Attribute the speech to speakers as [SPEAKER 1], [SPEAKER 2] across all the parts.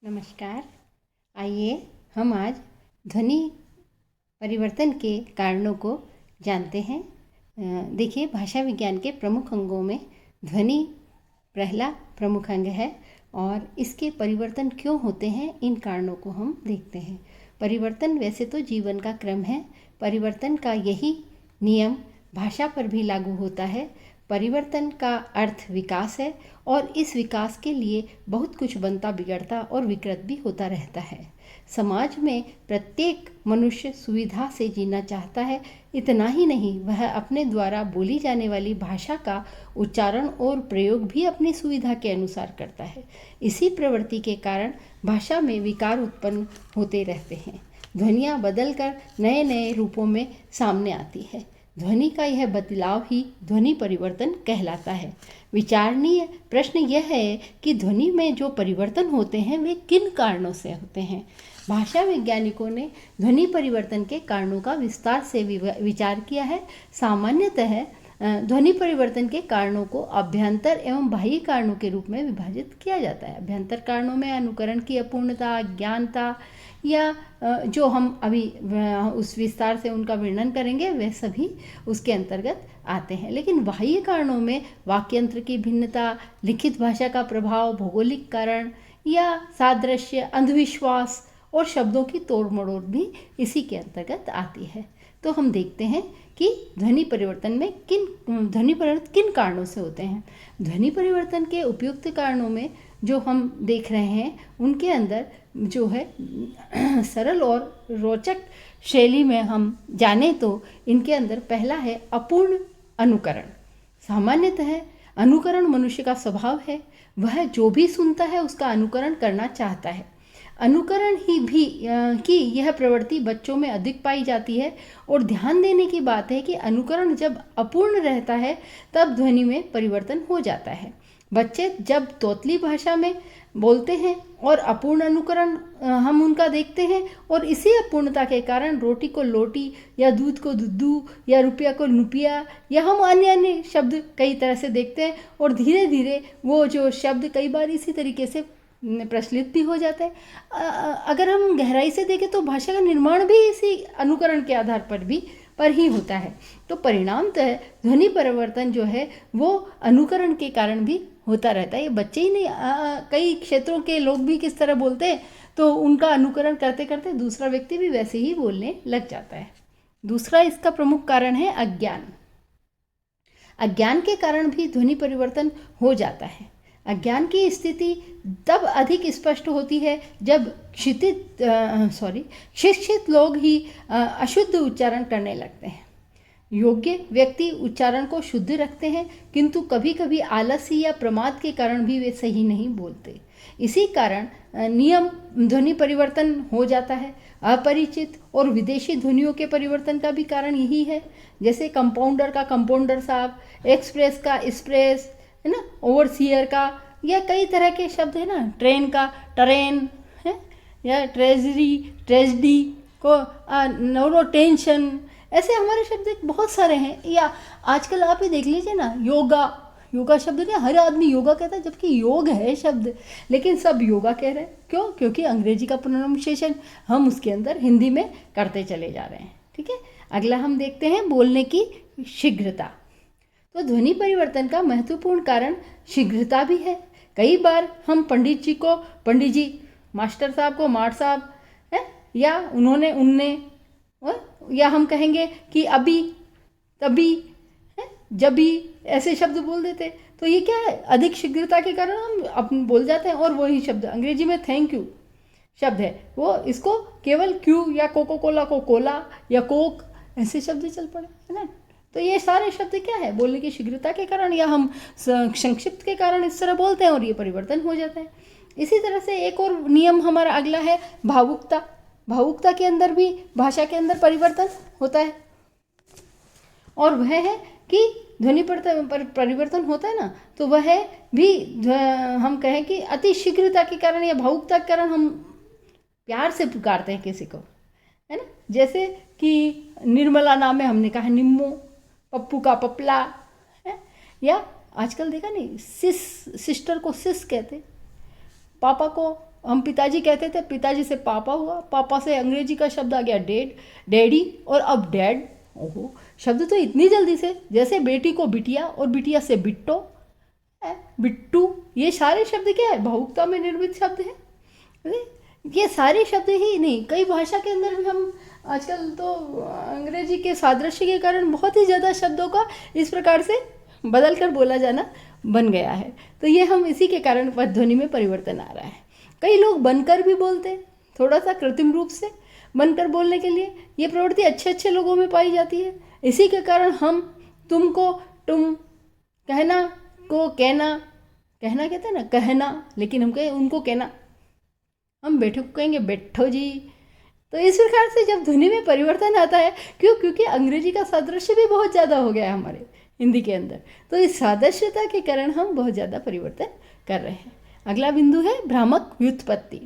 [SPEAKER 1] नमस्कार। आइए हम आज ध्वनि परिवर्तन के कारणों को जानते हैं। देखिए, भाषा विज्ञान के प्रमुख अंगों में ध्वनि पहला प्रमुख अंग है और इसके परिवर्तन क्यों होते हैं, इन कारणों को हम देखते हैं। परिवर्तन वैसे तो जीवन का क्रम है। परिवर्तन का यही नियम भाषा पर भी लागू होता है। परिवर्तन का अर्थ विकास है और इस विकास के लिए बहुत कुछ बनता बिगड़ता और विकृत भी होता रहता है। समाज में प्रत्येक मनुष्य सुविधा से जीना चाहता है। इतना ही नहीं, वह अपने द्वारा बोली जाने वाली भाषा का उच्चारण और प्रयोग भी अपनी सुविधा के अनुसार करता है। इसी प्रवृत्ति के कारण भाषा में विकार उत्पन्न होते रहते हैं। ध्वनियाँ बदलकर नए नए रूपों में सामने आती है। ध्वनि का यह बदलाव ही ध्वनि परिवर्तन कहलाता है। विचारणीय प्रश्न यह है कि ध्वनि में जो परिवर्तन होते हैं वे किन कारणों से होते हैं। भाषा वैज्ञानिकों ने ध्वनि परिवर्तन के कारणों का विस्तार से विचार किया है। सामान्यतः ध्वनि परिवर्तन के कारणों को अभ्यंतर एवं बाह्य कारणों के रूप में विभाजित किया जाता है। अभ्यंतर कारणों में अनुकरण की अपूर्णता, अज्ञानता या जो हम अभी उस विस्तार से उनका वर्णन करेंगे वे सभी उसके अंतर्गत आते हैं। लेकिन बाह्य कारणों में वाक्यंत्र की भिन्नता, लिखित भाषा का प्रभाव, भौगोलिक कारण या सादृश्य, अंधविश्वास और शब्दों की तोड़ मरोड़ भी इसी के अंतर्गत आती है। तो हम देखते हैं कि ध्वनि परिवर्तन किन कारणों से होते हैं। ध्वनि परिवर्तन के उपयुक्त कारणों में जो हम देख रहे हैं उनके अंदर जो है सरल और रोचक शैली में हम जाने तो इनके अंदर पहला है अपूर्ण अनुकरण। सामान्यतः अनुकरण मनुष्य का स्वभाव है। वह जो भी सुनता है उसका अनुकरण करना चाहता है। अनुकरण ही भी की यह प्रवृत्ति बच्चों में अधिक पाई जाती है और ध्यान देने की बात है कि अनुकरण जब अपूर्ण रहता है तब ध्वनि में परिवर्तन हो जाता है। बच्चे जब तोतली भाषा में बोलते हैं और अपूर्ण अनुकरण हम उनका देखते हैं और इसी अपूर्णता के कारण रोटी को लोटी या दूध को दुद्धू या रुपया को रुपया या हम अन्य शब्द कई तरह से देखते हैं और धीरे धीरे वो जो शब्द कई बार इसी तरीके से प्रचलित भी हो जाता है। अगर हम गहराई से देखें तो भाषा का निर्माण भी इसी अनुकरण के आधार पर ही होता है। तो परिणामतः ध्वनि परिवर्तन जो है वो अनुकरण के कारण भी होता रहता है। ये बच्चे ही नहीं, कई क्षेत्रों के लोग भी किस तरह बोलते हैं तो उनका अनुकरण करते करते दूसरा व्यक्ति भी वैसे ही बोलने लग जाता है। दूसरा इसका प्रमुख कारण है अज्ञान। अज्ञान के कारण भी ध्वनि परिवर्तन हो जाता है। अज्ञान की स्थिति तब अधिक स्पष्ट होती है जब शिक्षित लोग ही अशुद्ध उच्चारण करने लगते हैं। योग्य व्यक्ति उच्चारण को शुद्ध रखते हैं किंतु कभी कभी आलस्य या प्रमाद के कारण भी वे सही नहीं बोलते। इसी कारण नियम ध्वनि परिवर्तन हो जाता है। अपरिचित और विदेशी ध्वनियों के परिवर्तन का भी कारण यही है। जैसे कंपाउंडर का कंपाउंडर साहब, एक्सप्रेस का एक्सप्रेस, है ना, ओवरसीयर का, या कई तरह के शब्द है ना, ट्रेन का ट्रेन है, या ट्रेजडी को नो टेंशन, ऐसे हमारे शब्द बहुत सारे हैं। या आजकल आप ही देख लीजिए ना, योगा शब्द नहीं, हर आदमी योगा कहता है जबकि योग है शब्द, लेकिन सब योगा कह रहे हैं। क्यों? क्योंकि अंग्रेजी का प्रोनाउंसिएशन हम उसके अंदर हिंदी में करते चले जा रहे हैं। ठीक है, अगला हम देखते हैं बोलने की शीघ्रता। तो ध्वनि परिवर्तन का महत्वपूर्ण कारण शीघ्रता भी है। कई बार हम पंडित जी मास्टर साहब को मार साहब है, या उन्होंने उनने, या हम कहेंगे कि अभी तभी है, जभी, ऐसे शब्द बोल देते। तो ये क्या है? अधिक शीघ्रता के कारण हम अपन बोल जाते हैं। और वही शब्द अंग्रेजी में थैंक यू शब्द है, वो इसको केवल क्यू या कोको कोला को कोला या कोक, ऐसे शब्द चल पड़े, है ना। तो ये सारे शब्द क्या है? बोलने की शीघ्रता के कारण या हम संक्षिप्त के कारण इस तरह बोलते हैं और ये परिवर्तन हो जाता है। इसी तरह से एक और नियम हमारा अगला है भावुकता। भावुकता के अंदर भी भाषा के अंदर परिवर्तन होता है और वह है कि ध्वनि परिवर्तन होता है ना, तो वह भी हम कहें कि अति शीघ्रता के कारण या भावुकता के कारण हम प्यार से पुकारते हैं किसी को, है ना। जैसे कि निर्मला नाम है, हमने कहा निम्मो, पप्पू का पपला है, या आजकल देखा नहीं, सिस्टर को सिस कहते, पापा को हम पिताजी कहते थे, पिताजी से पापा हुआ, पापा से अंग्रेजी का शब्द आ गया डैडी, और अब डैड। ओहो, शब्द तो इतनी जल्दी से, जैसे बेटी को बिटिया और बिटिया से बिट्टो, बिट्टू, ये सारे शब्द क्या है, भावुकता में निर्मित शब्द है। ये सारे शब्द ही नहीं, कई भाषा के अंदर भी हम आजकल तो अंग्रेजी के सादृश्य के कारण बहुत ही ज़्यादा शब्दों का इस प्रकार से बदल कर बोला जाना बन गया है। तो ये हम इसी के कारण ध्वनि में परिवर्तन आ रहा है। कई लोग बनकर भी बोलते हैं, थोड़ा सा कृत्रिम रूप से बनकर बोलने के लिए। ये प्रवृत्ति अच्छे अच्छे लोगों में पाई जाती है। इसी के कारण हम तुमको तुम, कहना को कहना, कहना कहते हैं ना, कहना, लेकिन हम कहें उनको कहना, हम बैठो को कहेंगे बैठो जी। तो इस प्रकार से जब ध्वनि में परिवर्तन आता है, क्योंकि अंग्रेजी का सादृश्य भी बहुत ज़्यादा हो गया है हमारे हिंदी के अंदर, तो इस सादृश्यता के कारण हम बहुत ज़्यादा परिवर्तन कर रहे हैं। अगला बिंदु है भ्रामक व्युत्पत्ति।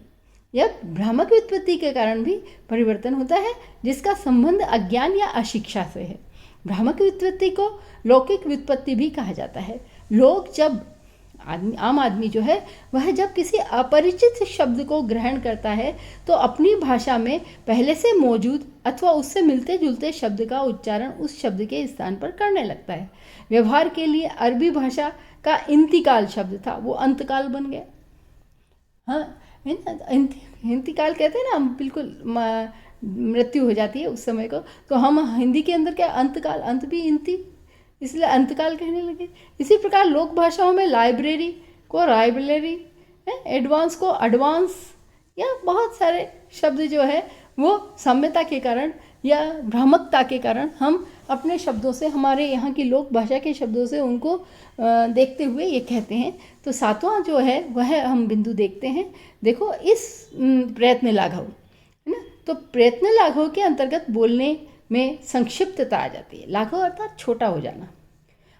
[SPEAKER 1] यह भ्रामक व्युत्पत्ति के कारण भी परिवर्तन होता है, जिसका संबंध अज्ञान या अशिक्षा से है। भ्रामक व्युत्पत्ति को लौकिक व्युत्पत्ति भी कहा जाता है। लोग जब आम आदमी जो है वह जब किसी अपरिचित शब्द को ग्रहण करता है तो अपनी भाषा में पहले से मौजूद अथवा उससे मिलते जुलते शब्द का उच्चारण उस शब्द के स्थान पर करने लगता है। व्यवहार के लिए अरबी भाषा का इंतिकाल शब्द था, वो अंतकाल बन गया। हाँ, इंतिकाल कहते हैं ना, हम बिल्कुल मृत्यु हो जाती है उस समय को, तो हम हिंदी के अंदर क्या, अंतकाल, अंत भी इंति, इसलिए अंतकाल कहने लगे। इसी प्रकार लोक भाषाओं में लाइब्रेरी को राइब्रेरी, एडवांस को एडवांस, या बहुत सारे शब्द जो है वो साम्यता के कारण या भ्रामकता के कारण हम अपने शब्दों से, हमारे यहाँ की लोक भाषा के शब्दों से उनको देखते हुए ये कहते हैं। तो सातवां जो है वह हम बिंदु देखते हैं। देखो, इस प्रयत्न लाघव है ना, तो प्रयत्न लाघव के अंतर्गत बोलने में संक्षिप्तता आ जाती है। लाघव अर्थात छोटा हो जाना।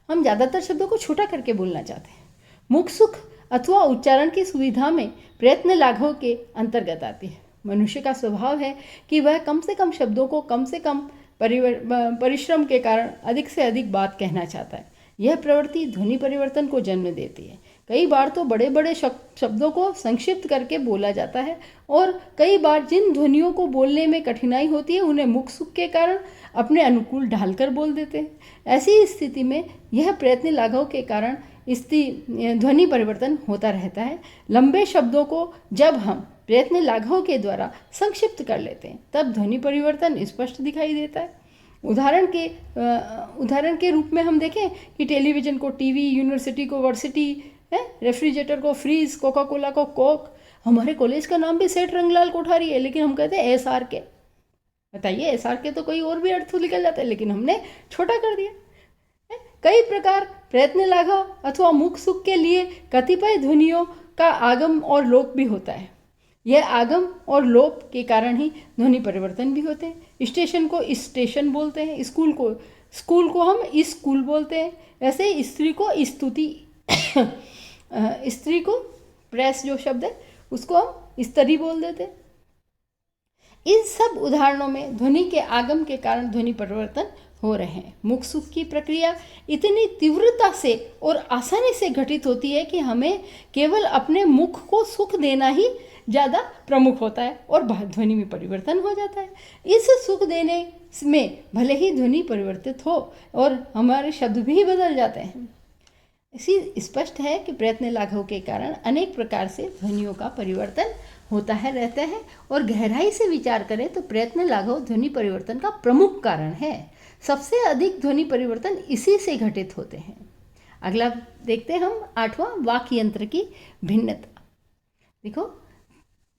[SPEAKER 1] हम ज़्यादातर शब्दों को छोटा करके बोलना चाहते हैं। मुख सुख अथवा उच्चारण की सुविधा में प्रयत्न लाघव के अंतर्गत आती है। मनुष्य का स्वभाव है कि वह कम से कम शब्दों को कम से कम परिश्रम के कारण अधिक से अधिक बात कहना चाहता है। यह प्रवृत्ति ध्वनि परिवर्तन को जन्म देती है। कई बार तो बड़े बड़े शब्दों को संक्षिप्त करके बोला जाता है, और कई बार जिन ध्वनियों को बोलने में कठिनाई होती है उन्हें मुख सुख के कारण अपने अनुकूल ढालकर बोल देते हैं। ऐसी स्थिति में यह प्रयत्न लाघव के कारण ध्वनि परिवर्तन होता रहता है। लंबे शब्दों को जब हम प्रयत्न लाघव के द्वारा संक्षिप्त कर लेते हैं तब ध्वनि परिवर्तन स्पष्ट दिखाई देता है। उदाहरण के रूप में हम देखें कि टेलीविज़न को टीवी, यूनिवर्सिटी को वर्सिटी, रेफ्रिजरेटर को फ्रीज, कोका कोला को कोक। हमारे कॉलेज का नाम भी सेठ रंगलाल कोठारी है, लेकिन हम कहते हैं SRK। बताइए, SRK तो कोई और भी अर्थ निकल जाता है, लेकिन हमने छोटा कर दिया। कई प्रकार प्रयत्न लाघव अथवा मुख सुख के लिए कतिपय ध्वनियों का आगम और लोप भी होता है। यह आगम और लोप के कारण ही ध्वनि परिवर्तन भी होते हैं। स्टेशन को स्टेशन बोलते हैं, स्कूल को हम स्कूल बोलते हैं। वैसे स्त्री को स्तुति, स्त्री को प्रेस जो शब्द है उसको हम स्त्री बोल देते हैं। इन सब उदाहरणों में ध्वनि के आगम के कारण ध्वनि परिवर्तन हो रहे हैं। मुख सुख की प्रक्रिया इतनी तीव्रता से और आसानी से घटित होती है कि हमें केवल अपने मुख को सुख देना ही ज़्यादा प्रमुख होता है और ध्वनि में परिवर्तन हो जाता है। इस सुख देने में भले ही ध्वनि परिवर्तित हो और हमारे शब्द भी बदल जाते हैं। इसी स्पष्ट है कि प्रयत्न लाघव के कारण अनेक प्रकार से ध्वनियों का परिवर्तन होता है रहता है, और गहराई से विचार करें तो प्रयत्न लाघव ध्वनि परिवर्तन का प्रमुख कारण है। सबसे अधिक ध्वनि परिवर्तन इसी से घटित होते हैं। अगला देखते हैं हम, आठवां, वाक्य यंत्र की भिन्नता। देखो,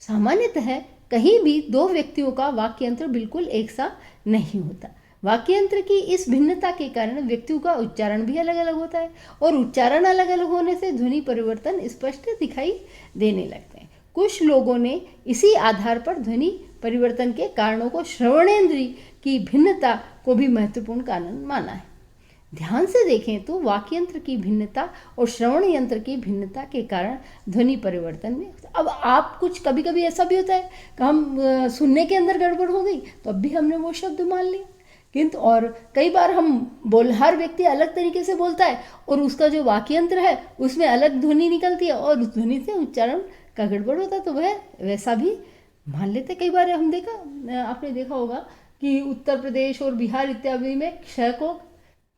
[SPEAKER 1] सामान्यतः कहीं भी दो व्यक्तियों का वाक्य यंत्र बिल्कुल एक सा नहीं होता। वाक्य यंत्र की इस भिन्नता के कारण व्यक्तियों का उच्चारण भी अलग अलग होता है, और उच्चारण अलग अलग होने से ध्वनि परिवर्तन स्पष्ट दिखाई देने लगते हैं। कुछ लोगों ने इसी आधार पर ध्वनि परिवर्तन के कारणों को श्रवणेंद्रिय की भिन्नता को भी महत्वपूर्ण कारण माना है। ध्यान से देखें तो वाक्य यंत्र की भिन्नता और श्रवण यंत्र की भिन्नता के कारण ध्वनि परिवर्तन में, अब आप कुछ कभी कभी ऐसा भी होता है कि हम सुनने के अंदर गड़बड़ हो गई तो अब भी हमने वो शब्द मान लिया, किंतु और कई बार हर व्यक्ति अलग तरीके से बोलता है और उसका जो वाक्य यंत्र है उसमें अलग ध्वनि निकलती है और उस ध्वनि से उच्चारण का गड़बड़ होता तो वह वैसा भी मान लेते। कई बार हम आपने देखा होगा कि उत्तर प्रदेश और बिहार इत्यादि में क्ष को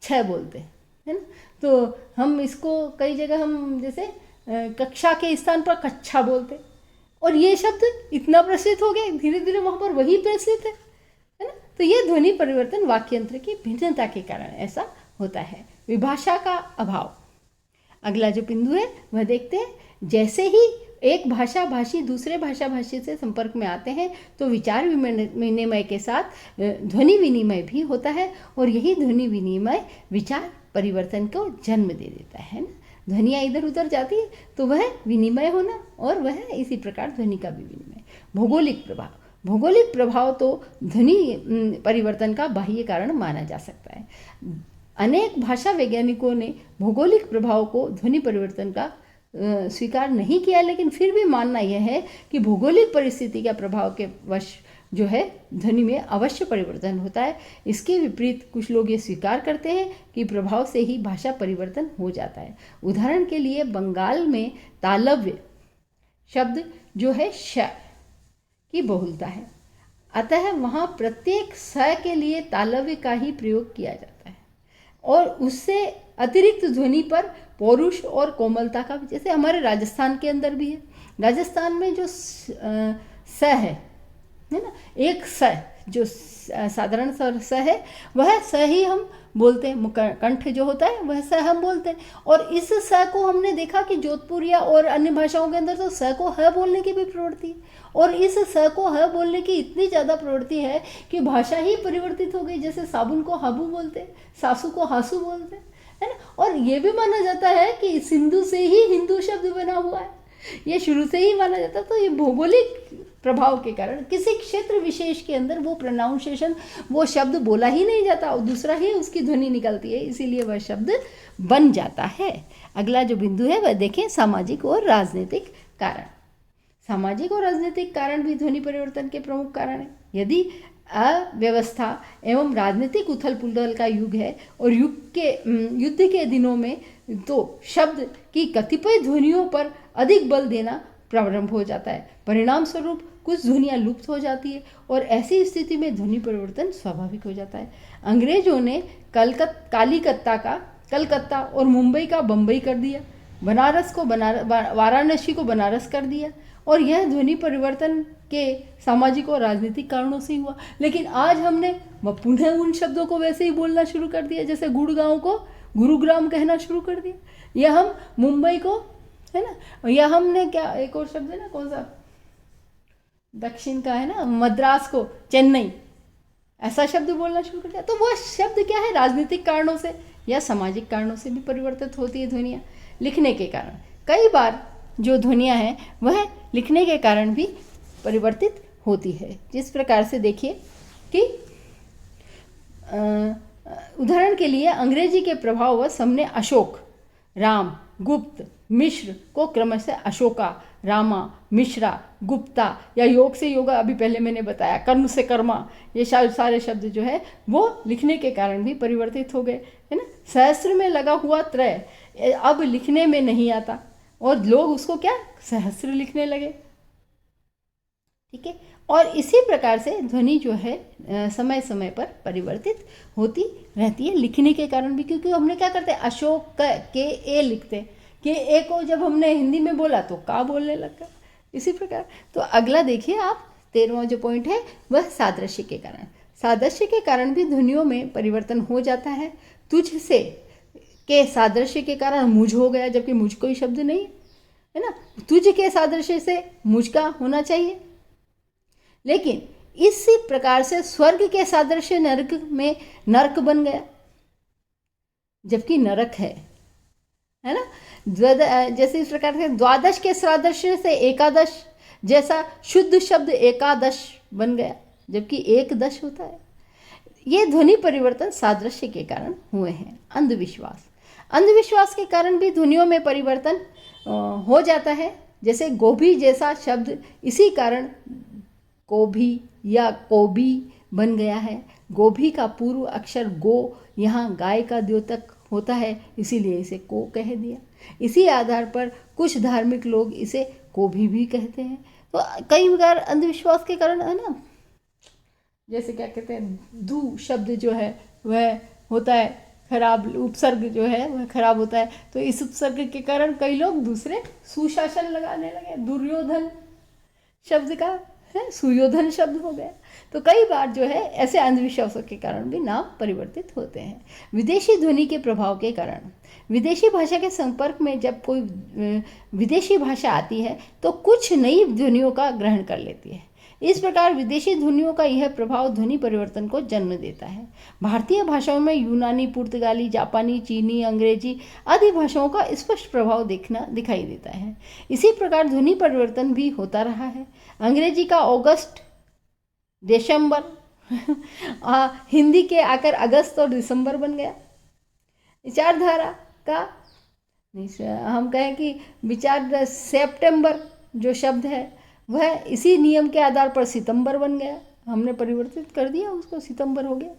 [SPEAKER 1] छः बोलते हैं, है ना। तो हम इसको कई जगह हम जैसे कक्षा के स्थान पर कक्षा बोलते, और ये शब्द इतना प्रचलित हो गया, धीरे धीरे वहाँ पर वही प्रचलित है ना। तो ये ध्वनि परिवर्तन वाक्यंत्र की भिन्नता के कारण ऐसा होता है, विभाषा का अभाव। अगला जो बिंदु है वह देखते हैं, जैसे ही एक भाषा भाषी दूसरे भाषा भाषी से संपर्क में आते हैं तो विचार विनिमय के साथ ध्वनि विनिमय भी होता है, और यही ध्वनि विनिमय विचार परिवर्तन को जन्म दे देता है ना। ध्वनियाँ इधर उधर जाती है तो वह विनिमय होना, और वह इसी प्रकार ध्वनि का भी विनिमय। भौगोलिक प्रभाव, भौगोलिक प्रभाव तो ध्वनि परिवर्तन का बाह्य कारण माना जा सकता है। अनेक भाषा वैज्ञानिकों ने भौगोलिक प्रभाव को ध्वनि परिवर्तन का स्वीकार नहीं किया, लेकिन फिर भी मानना यह है कि भौगोलिक परिस्थिति का प्रभाव के वश जो है ध्वनि में अवश्य परिवर्तन होता है। इसके विपरीत कुछ लोग ये स्वीकार करते हैं कि प्रभाव से ही भाषा परिवर्तन हो जाता है। उदाहरण के लिए बंगाल में तालव्य शब्द जो है श की बहुलता है, अतः वहाँ प्रत्येक स के लिए तालव्य का ही प्रयोग किया जाता है, और उससे अतिरिक्त ध्वनि पर पौरुष और कोमलता का, जैसे हमारे राजस्थान के अंदर भी है। राजस्थान में जो स है ना, एक स जो साधारण स है वह स ही हम बोलते हैं, कंठ जो होता है वह स हम बोलते हैं। और इस स को हमने देखा कि जोधपुर या और अन्य भाषाओं के अंदर तो स को ह बोलने की भी प्रवृत्ति है, और इस स को ह बोलने की इतनी ज़्यादा प्रवृत्ति है कि भाषा ही परिवर्तित हो गई। जैसे साबुन को हाबू बोलते हैं, सासू को हासू बोलते हैं, है ना। और ये भी माना जाता है कि सिंधु से ही हिंदू शब्द बना हुआ है, ये शुरू से ही माना जाता है। तो ये भौगोलिक प्रभाव के कारण किसी क्षेत्र विशेष के अंदर वो प्रोनाउंसिएशन, वो शब्द बोला ही नहीं जाता और दूसरा ही उसकी ध्वनि निकलती है, इसीलिए वह शब्द बन जाता है। अगला जो बिंदु है वह देखें, सामाजिक और राजनीतिक कारण। सामाजिक और राजनीतिक कारण भी ध्वनि परिवर्तन के प्रमुख कारण हैं। यदि अव्यवस्था एवं राजनीतिक उथल पुथल का युग है और युद्ध के दिनों में तो शब्द की कतिपय ध्वनियों पर अधिक बल देना प्रारंभ हो जाता है। परिणाम स्वरूप कुछ ध्वनियाँ लुप्त हो जाती है, और ऐसी स्थिति में ध्वनि परिवर्तन स्वाभाविक हो जाता है। अंग्रेजों ने कालीकत्ता का कलकत्ता और मुंबई का बम्बई कर दिया, बनारस को वाराणसी को बनारस कर दिया, और यह ध्वनि परिवर्तन के सामाजिक और राजनीतिक कारणों से हुआ। लेकिन आज हमने पुनः उन शब्दों को वैसे ही बोलना शुरू कर दिया, जैसे गुड़गांव को गुरुग्राम कहना शुरू कर दिया, या हम मुंबई को, है ना, या हमने क्या एक और शब्द है ना, कौन सा दक्षिण का है ना, मद्रास को चेन्नई, ऐसा शब्द बोलना शुरू कर दिया। तो वह शब्द क्या है, राजनीतिक कारणों से या सामाजिक कारणों से भी परिवर्तित होती है ध्वनियाँ। लिखने के कारण कई बार जो ध्वनियाँ हैं वह लिखने के कारण भी परिवर्तित होती है। जिस प्रकार से देखिए कि उदाहरण के लिए अंग्रेजी के प्रभाववश हमने अशोक, राम, गुप्त, मिश्र को क्रमशः अशोका, रामा, मिश्रा, गुप्ता, या योग से योगा अभी पहले मैंने बताया, कर्म से कर्मा, ये सारे शब्द जो है वो लिखने के कारण भी परिवर्तित हो गए, है ना। सहस्त्र में लगा हुआ त्रय अब लिखने में नहीं आता, और लोग उसको क्या सहस्त्र लिखने लगे, ठीक है। और इसी प्रकार से ध्वनि जो है समय समय पर परिवर्तित होती रहती है, लिखने के कारण भी, क्योंकि हमने क्या करते हैं, अशोक के ए लिखते हैं, के ए को जब हमने हिंदी में बोला तो का बोलने लगा, इसी प्रकार। तो अगला देखिए आप, 13वां जो पॉइंट है वह सादृश्य के कारण। सादृश्य के कारण भी ध्वनियों में परिवर्तन हो जाता है। तुझ से के सादृश्य के कारण मुझ हो गया, जबकि मुझ कोई शब्द नहीं है ना। तुझ के सादृश्य से मुझ का होना चाहिए, लेकिन इसी प्रकार से स्वर्ग के सादृश्य नरक में नरक बन गया, जबकि नरक है ना। जैसे इस प्रकार से द्वादश के सादृश्य से एकादश जैसा शुद्ध शब्द एकादश बन गया, जबकि एक दश होता है। ये ध्वनि परिवर्तन सादृश्य के कारण हुए हैं। अंधविश्वास, अंधविश्वास के कारण भी ध्वनियों में परिवर्तन हो जाता है। जैसे गोभी जैसा शब्द इसी कारण गोभी या कोबी बन गया है। गोभी का पूर्व अक्षर गो यहाँ गाय का द्योतक होता है, इसीलिए इसे को कह दिया। इसी आधार पर कुछ धार्मिक लोग इसे कोभी भी कहते हैं। तो कई बार अंधविश्वास के कारण है ना, जैसे क्या कहते हैं, दू शब्द जो है वह होता है खराब, उपसर्ग जो है वह खराब होता है, तो इस उपसर्ग के कारण कई लोग दूसरे सुशासन लगाने लगे। दुर्योधन शब्द का है सुयोधन शब्द हो गया। तो कई बार जो है ऐसे अंधविश्वासों के कारण भी नाम परिवर्तित होते हैं। विदेशी ध्वनि के प्रभाव के कारण, विदेशी भाषा के संपर्क में जब कोई विदेशी भाषा आती है तो कुछ नई ध्वनियों का ग्रहण कर लेती है। इस प्रकार विदेशी ध्वनियों का यह प्रभाव ध्वनि परिवर्तन को जन्म देता है। भारतीय भाषाओं में यूनानी, पुर्तगाली, जापानी, चीनी, अंग्रेजी आदि भाषाओं का स्पष्ट प्रभाव दिखाई देता है। इसी प्रकार ध्वनि परिवर्तन भी होता रहा है। अंग्रेजी का अगस्त, दिसंबर हिंदी के आकर अगस्त और दिसंबर बन गया। विचारधारा का हम कहें कि विचार सितंबर जो शब्द है वह इसी नियम के आधार पर सितंबर बन गया। हमने परिवर्तित कर दिया उसको, सितंबर हो गया,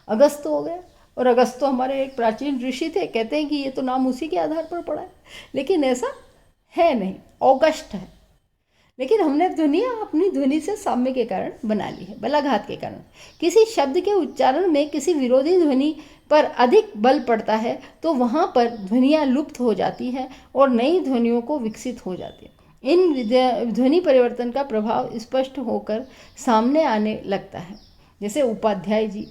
[SPEAKER 1] अगस्त हो गया। और अगस्त तो हमारे एक प्राचीन ऋषि थे, कहते हैं कि ये तो नाम उसी के आधार पर पड़ा है, लेकिन ऐसा है नहीं, अगस्त है। लेकिन हमने ध्वनि अपनी ध्वनि से साम्य के कारण बना ली है, बलाघात के कारण। किसी शब्द के उच्चारण में किसी विरोधी ध्वनि पर अधिक बल पड़ता है तो वहाँ पर ध्वनियाँ लुप्त हो जाती हैं और नई ध्वनियों को विकसित हो जाती है। इन ध्वनि परिवर्तन का प्रभाव स्पष्ट होकर सामने आने लगता है। जैसे उपाध्याय जी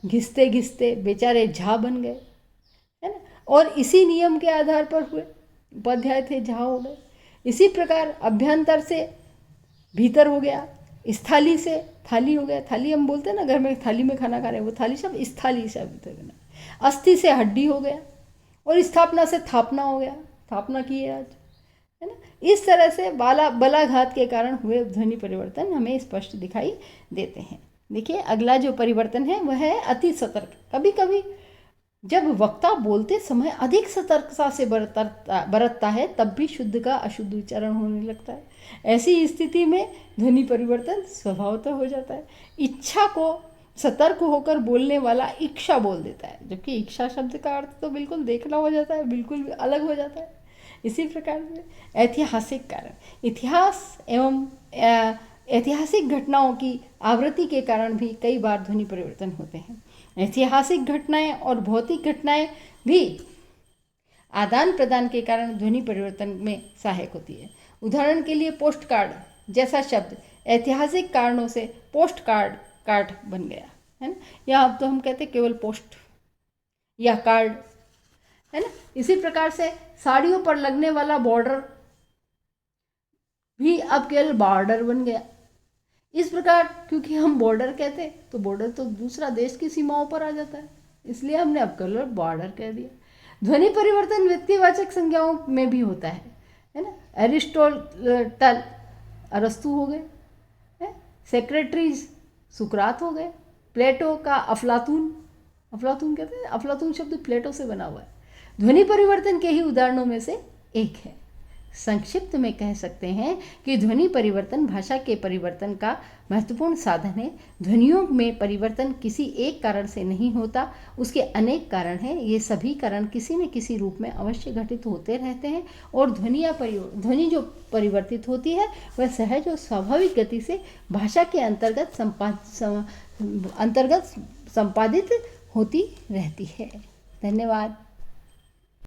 [SPEAKER 1] घिसते घिसते बेचारे झा बन गए, है ना, और इसी नियम के आधार पर हुए, उपाध्याय थे झा हो गए। इसी प्रकार अभ्यंतर से भीतर हो गया, स्थाली से थाली हो गया। थाली हम बोलते हैं ना, घर में थाली में खाना खा रहे हैं, वो थाली शब्द स्थाली शब्द है। अस्थि से हड्डी हो गया और स्थापना से थापना हो गया, स्थापना की है आज, है ना। इस तरह से बलाघात के कारण हुए ध्वनि परिवर्तन हमें स्पष्ट दिखाई देते हैं। देखिए अगला जो परिवर्तन है वह है अति सतर्क। कभी कभी जब वक्ता बोलते समय अधिक सतर्कता से बरतता है तब भी शुद्ध का अशुद्ध उच्चारण होने लगता है। ऐसी स्थिति में ध्वनि परिवर्तन स्वभावतः हो जाता है। इच्छा को सतर्क होकर बोलने वाला इच्छा बोल देता है, जबकि इच्छा शब्द का अर्थ तो बिल्कुल देखना हो जाता है, बिल्कुल अलग हो जाता है। इसी प्रकार से ऐतिहासिक कारण, इतिहास एवं ऐतिहासिक घटनाओं की आवृत्ति के कारण भी कई बार ध्वनि परिवर्तन होते हैं। ऐतिहासिक घटनाएं और भौतिक घटनाएं भी आदान प्रदान के कारण ध्वनि परिवर्तन में सहायक होती है। उदाहरण के लिए पोस्ट कार्ड जैसा शब्द ऐतिहासिक कारणों से पोस्ट कार्ड बन गया, है ना, या अब तो हम कहते हैं केवल पोस्ट या कार्ड, है ना। इसी प्रकार से साड़ियों पर लगने वाला बॉर्डर भी अब केवल बॉर्डर बन गया। इस प्रकार क्योंकि हम बॉर्डर कहते तो बॉर्डर तो दूसरा देश की सीमाओं पर आ जाता है, इसलिए हमने अब केवल बॉर्डर कह दिया। ध्वनि परिवर्तन व्यक्तिवाचक संज्ञाओं में भी होता है ना। एरिस्टोटल अरस्तु हो गए, सेक्रेटरीज सुकरात हो गए, प्लेटो का अफलातून कहते हैं, अफलातून शब्द प्लेटो से बना हुआ है, ध्वनि परिवर्तन के ही उदाहरणों में से एक है। संक्षिप्त में कह सकते हैं कि ध्वनि परिवर्तन भाषा के परिवर्तन का महत्वपूर्ण साधन है। ध्वनियों में परिवर्तन किसी एक कारण से नहीं होता, उसके अनेक कारण हैं। ये सभी कारण किसी न किसी रूप में अवश्य घटित होते रहते हैं और ध्वनि जो परिवर्तित होती है वह सहज और स्वाभाविक गति से भाषा के अंतर्गत संपादित होती रहती है। धन्यवाद।